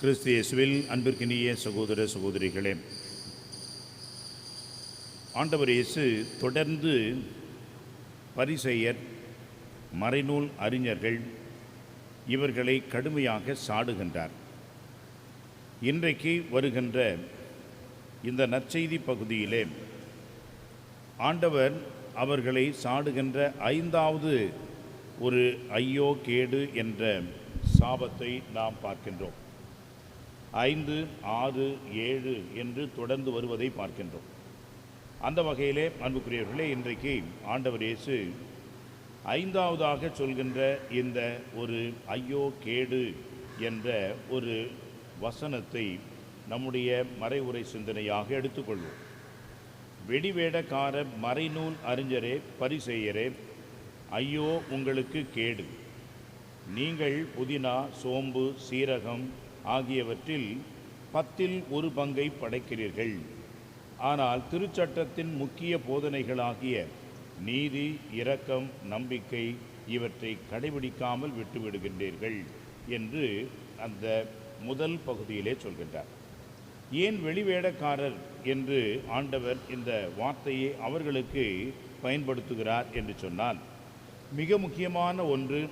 கிறிஸ்து இயேசுவில் அன்பிற்கினிய சகோதர சகோதரிகளே, ஆண்டவர் இயேசு தொடர்ந்து பரிசேயர், மறைநூல் அறிஞர்கள் இவர்களை கடுமையாக சாடுகின்றார். இன்றைக்கு வருகின்ற இந்த நற்செய்தி பகுதியிலே ஆண்டவர் அவர்களை சாடுகின்ற 5வது ஒரு ஐயோ கேடு என்ற சாபத்தை நாம் பார்க்கின்றோம். 5, 6, 7 என்று தொடர்ந்து வருவதை பார்க்கின்றோம். அந்த வகையிலே அன்புக்குரியவர்களே, இன்றைக்கு ஆண்டவர் இயேசு 5வதாக சொல்கின்ற இந்த ஒரு ஐயோ கேடு என்ற ஒரு வசனத்தை நம்முடைய மறைவுரை சிந்தனையாக எடுத்துக்கொள்வோம். வெடிவேடக்கார மறைநூல் அறிஞரே, பரிசேயரே, ஐயோ உங்களுக்கு கேடு! நீங்கள் புதினா, சோம்பு, சீரகம் ஆகியவற்றில் 10ல் 1 பங்கை படைக்கிறீர்கள். ஆனால் திருச்சட்டத்தின் முக்கிய போதனைகளாகிய நீதி, இரக்கம், நம்பிக்கை இவற்றை கடைபிடிக்காமல் விட்டுவிடுகின்றீர்கள் என்று அந்த முதல் பகுதியிலே சொல்கின்றார். ஏன் வெளிவேடக்காரர் என்று ஆண்டவர் இந்த வார்த்தையை அவர்களுக்கு பயன்படுத்துகிறார் என்று சொன்னால், மிக முக்கியமான ஒன்று,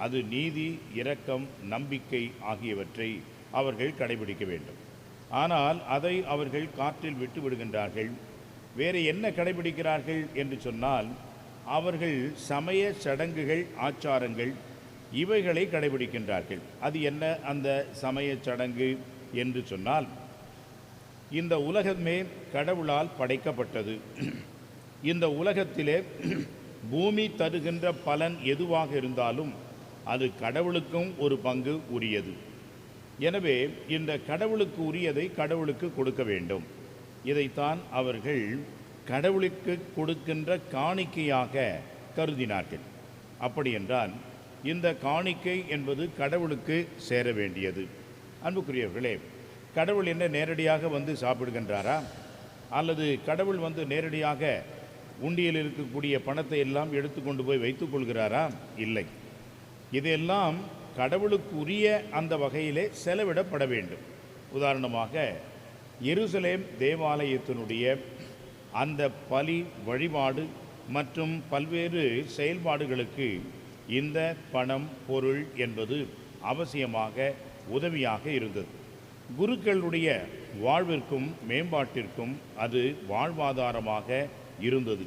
அது நீதி, இரக்கம், நம்பிக்கை ஆகியவற்றை அவர்கள் கடைபிடிக்க வேண்டும். ஆனால் அதை அவர்கள் காற்றில் விட்டு விடுகின்றார்கள். வேறு என்ன கடைபிடிக்கிறார்கள் என்று சொன்னால், அவர்கள் சமய சடங்குகள், ஆச்சாரங்கள் இவைகளை கடைபிடிக்கின்றார்கள். அது என்ன அந்த சமய சடங்கு என்று சொன்னால், இந்த உலகமே கடவுளால் படைக்கப்பட்டது. இந்த உலகத்திலே பூமி தருகின்ற பலன் எதுவாக இருந்தாலும் அது கடவுளுக்கும் ஒரு பங்கு உரியது. எனவே இந்த கடவுளுக்கு உரியதை கடவுளுக்கு கொடுக்க வேண்டும். இதைத்தான் அவர்கள் கடவுளுக்கு கொடுக்கின்ற காணிக்கையாக கருதினார்கள். அப்படி என்றால் இந்த காணிக்கை என்பது கடவுளுக்கு சேர வேண்டியது. அன்புக்குரியவர்களே, கடவுள் என்ன நேரடியாக வந்து சாப்பிடுகின்றாரா? அல்லது கடவுள் வந்து நேரடியாக உண்டியில் இருக்கக்கூடிய பணத்தை எல்லாம் எடுத்துக்கொண்டு போய் வைத்துக் கொள்கிறாரா? இல்லை. இதெல்லாம் கடவுளுக்கு உரிய அந்த வகையிலே செலவிடப்பட வேண்டும். உதாரணமாக, எருசலேம் தேவாலயத்தினுடைய அந்த பலி வழிபாடு மற்றும் பல்வேறு செயல்பாடுகளுக்கு இந்த பணம், பொருள் என்பது அவசியமாக உதவியாக இருந்தது. குருக்களுடைய வாழ்விற்கும் மேம்பாட்டிற்கும் அது வாழ்வாதாரமாக இருந்தது.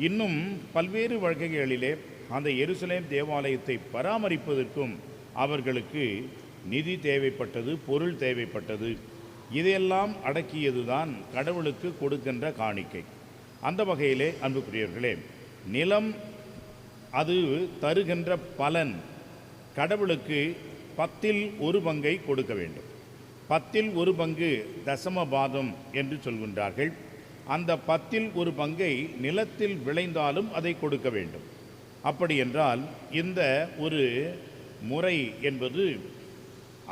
இன்னும் பல்வேறு வகைகளிலே அந்த எருசலேம் தேவாலயத்தை பராமரிப்பதற்கும் அவர்களுக்கு நிதி தேவைப்பட்டது, பொருள் தேவைப்பட்டது. இதையெல்லாம் அடக்கியதுதான் கடவுளுக்கு கொடுக்கின்ற காணிக்கை. அந்த வகையிலே அன்புக்குரியவர்களே, நிலம் அது தருகின்ற பலன் கடவுளுக்கு 10ல் 1 பங்கை கொடுக்க வேண்டும். 10ல் 1 பங்கு தசமபாதம் என்று சொல்கின்றார்கள். அந்த 10ல் 1 பங்கை நிலத்தில் விளைந்தாலும் அதை கொடுக்க வேண்டும். அப்படி என்றால் இந்த ஒரு முறை என்பது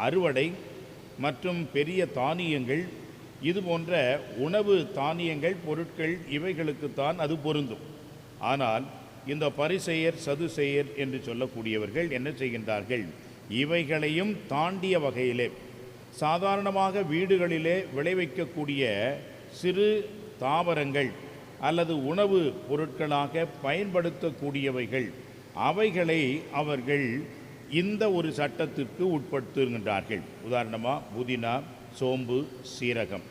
அறுவடை மற்றும் பெரிய தானியங்கள், இது போன்ற உணவு தானியங்கள், பொருட்கள் இவைகளுக்குத்தான் அது பொருந்தும். ஆனால் இந்த பரிசேயர், சதுசேயர் என்று சொல்லக்கூடியவர்கள் என்ன செய்கின்றார்கள்? இவைகளையும் தாண்டிய வகையிலே சாதாரணமாக வீடுகளிலே விளைவிக்கக்கூடிய சிறு தாவரங்கள் அல்லது உணவு பொருட்களாக பயன்படுத்தக்கூடியவைகள், அவைகளை அவர்கள் இந்த ஒரு சட்டத்திற்கு உட்படுத்துகின்றார்கள். உதாரணமாக புதினா, சோம்பு, சீரகம்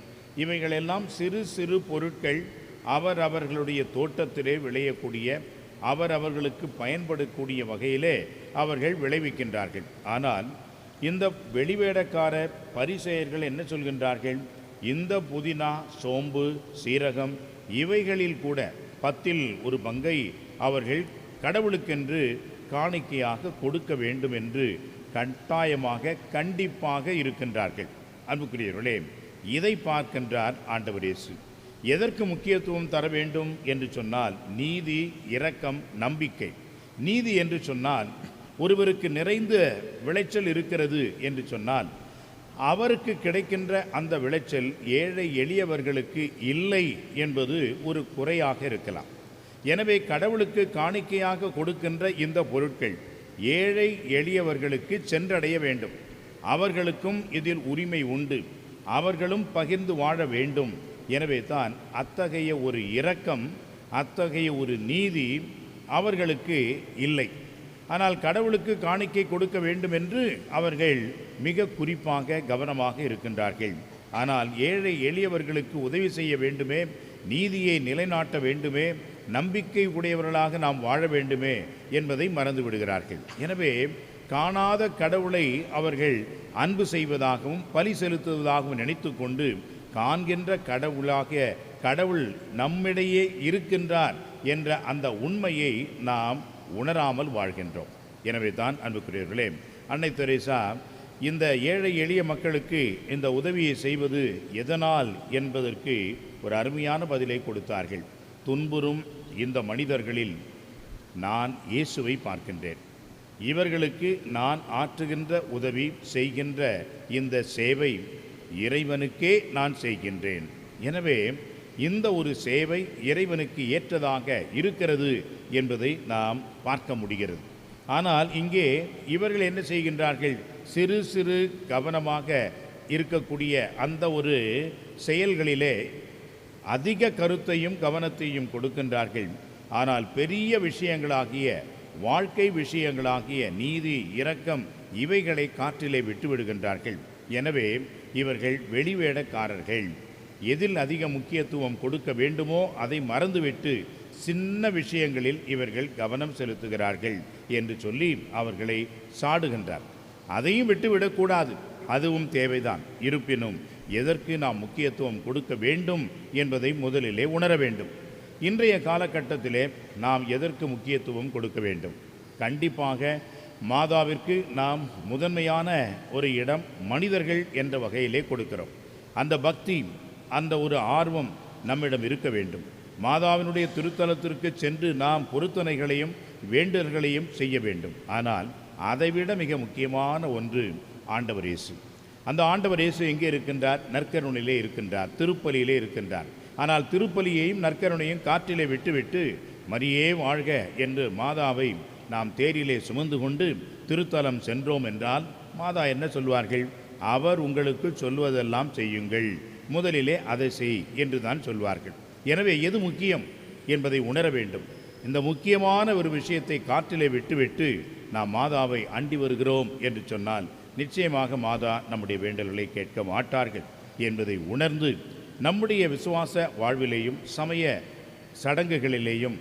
இவைகளெல்லாம் சிறு சிறு பொருட்கள், அவர்களுடைய தோட்டத்திலே விளையக்கூடிய, அவர்களுக்கு பயன்படக்கூடிய வகையிலே அவர்கள் விளைவிக்கின்றார்கள். ஆனால் இந்த வெளிவேடக்கார பரிசேயர்கள் என்ன சொல்கின்றார்கள்? இந்த புதினா, சோம்பு, சீரகம் இவைகளில் கூட 10ல் 1 பங்கை அவர்கள் கடவுளுக்கென்று காணிக்கையாக கொடுக்க வேண்டும் என்று கட்டாயமாக, கண்டிப்பாக இருக்கின்றார்கள். அன்புக்குரியவர்களே, இதை பார்க்கின்றார் ஆண்டவர் இயேசு. எதற்கு முக்கியத்துவம் தர வேண்டும் என்று சொன்னால், நீதி, இரக்கம், நம்பிக்கை. நீதி என்று சொன்னால், ஒருவருக்கு நிறைந்த விளைச்சல் இருக்கிறது என்று சொன்னால், அவருக்கு கிடைக்கின்ற அந்த விளைச்சல் ஏழை எளியவர்களுக்கு இல்லை என்பது ஒரு குறையாக இருக்கலாம். எனவே கடவுளுக்கு காணிக்கையாக கொடுக்கின்ற இந்த பொருட்கள் ஏழை எளியவர்களுக்கு சென்றடைய வேண்டும். அவர்களுக்கும் இதில் உரிமை உண்டு, அவர்களும் பகிர்ந்து வாழ வேண்டும். எனவே தான் அத்தகைய ஒரு இரக்கம், அத்தகைய ஒரு நீதி அவர்களுக்கு இல்லை. ஆனால் கடவுளுக்கு காணிக்கை கொடுக்க வேண்டும் என்று அவர்கள் மிக குறிப்பாக கவனமாக இருக்கின்றார்கள். ஆனால் ஏழை எளியவர்களுக்கு உதவி செய்ய வேண்டுமே, நீதியை நிலைநாட்ட வேண்டுமே, நம்பிக்கை உடையவர்களாக நாம் வாழ வேண்டுமே என்பதை மறந்து விடுகிறார்கள். எனவே காணாத கடவுளை அவர்கள் அன்பு செய்வதாகவும் பலி செலுத்துவதாகவும் நினைத்து கொண்டு காண்கின்ற கடவுள் நம்மிடையே இருக்கின்றார் என்ற அந்த உண்மையை நாம் உணராமல் வாழ்கின்றோம். எனவே தான் அன்புக்குரியவர்களே, அன்னை தெரேசா இந்த ஏழை எளிய மக்களுக்கு இந்த உதவியை செய்வது எதனால் என்பதற்கு ஒரு அருமையான பதிலை கொடுத்தார்கள். துன்புறும் இந்த மனிதர்களில் நான் இயேசுவை பார்க்கின்றேன். இவர்களுக்கு நான் ஆற்றுகின்ற உதவி, செய்கின்ற இந்த சேவை இறைவனுக்கே நான் செய்கின்றேன். எனவே இந்த ஒரு சேவை இறைவனுக்கு ஏற்றதாக இருக்கிறது என்பதை நாம் பார்க்க முடிகிறது. ஆனால் இங்கே இவர்கள் என்ன செய்கின்றார்கள்? சிறு சிறு கவனமாக இருக்கக்கூடிய அந்த ஒரு செயல்களிலே அதிக கருத்தையும் கவனத்தையும் கொடுக்கின்றார்கள். ஆனால் பெரிய விஷயங்களாகிய வாழ்க்கை விஷயங்களாகிய நீதி, இரக்கம் இவைகளை காற்றிலே விட்டுவிடுகின்றார்கள். எனவே இவர்கள் வெளிவேடக்காரர்கள். எதில் அதிக முக்கியத்துவம் கொடுக்க வேண்டுமோ அதை மறந்துவிட்டு சின்ன விஷயங்களில் இவர்கள் கவனம் செலுத்துகிறார்கள் என்று சொல்லி அவர்களை சாடுகின்றார். அதையும் விட்டுவிடக்கூடாது, அதுவும் தேவைதான். இருப்பினும் எதற்கு நாம் முக்கியத்துவம் கொடுக்க வேண்டும் என்பதை முதலிலே உணர வேண்டும். இன்றைய காலகட்டத்திலே நாம் எதற்கு முக்கியத்துவம் கொடுக்க வேண்டும்? கண்டிப்பாக மாதாவிற்கு நாம் முதன்மையான ஒரு இடம் மனிதர்கள் என்ற வகையிலே கொடுக்கிறோம். அந்த பக்தி, அந்த ஒரு ஆர்வம் நம்மிடம் இருக்க வேண்டும். மாதாவினுடைய திருத்தலத்திற்கு சென்று நாம் பொருத்தனைகளையும் வேண்டுதல்களையும் செய்ய வேண்டும். ஆனால் அதைவிட மிக முக்கியமான ஒன்று ஆண்டவர் இயேசு. அந்த ஆண்டவர் இயேசு எங்கே இருக்கின்றார்? நற்கருணையிலே இருக்கின்றார், திருப்பலியிலே இருக்கின்றார். ஆனால் திருப்பலியையும் நற்கருணையும் காற்றிலே விட்டுவிட்டு மரியே வாழ்க என்று மாதாவை நாம் தேரிலே சுமந்து கொண்டு திருத்தலம் சென்றோம் என்றால் மாதா என்ன சொல்வார்கள்? அவர் உங்களுக்கு சொல்வதெல்லாம் செய்யுங்கள், முதலிலே அதை செய் என்று தான் சொல்வார்கள். எனவே எது முக்கியம் என்பதை உணர வேண்டும். இந்த முக்கியமான ஒரு விஷயத்தை காற்றிலே விட்டுவிட்டு நாம் மாதாவை அண்டி வருகிறோம் என்று சொன்னால் நிச்சயமாக மாதா நம்முடைய வேண்டல்களை கேட்க மாட்டார்கள் என்பதை உணர்ந்து நம்முடைய விசுவாச வாழ்விலேயும் சமய சடங்குகளிலேயும்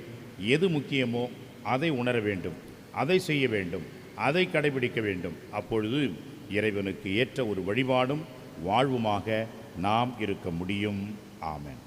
எது முக்கியமோ அதை உணர வேண்டும், அதை செய்ய வேண்டும், அதை கடைபிடிக்க வேண்டும். அப்பொழுது இறைவனுக்கு ஏற்ற ஒரு வழிபாடும் வாழ்வுமாக நாம் இருக்க முடியும். ஆமென்.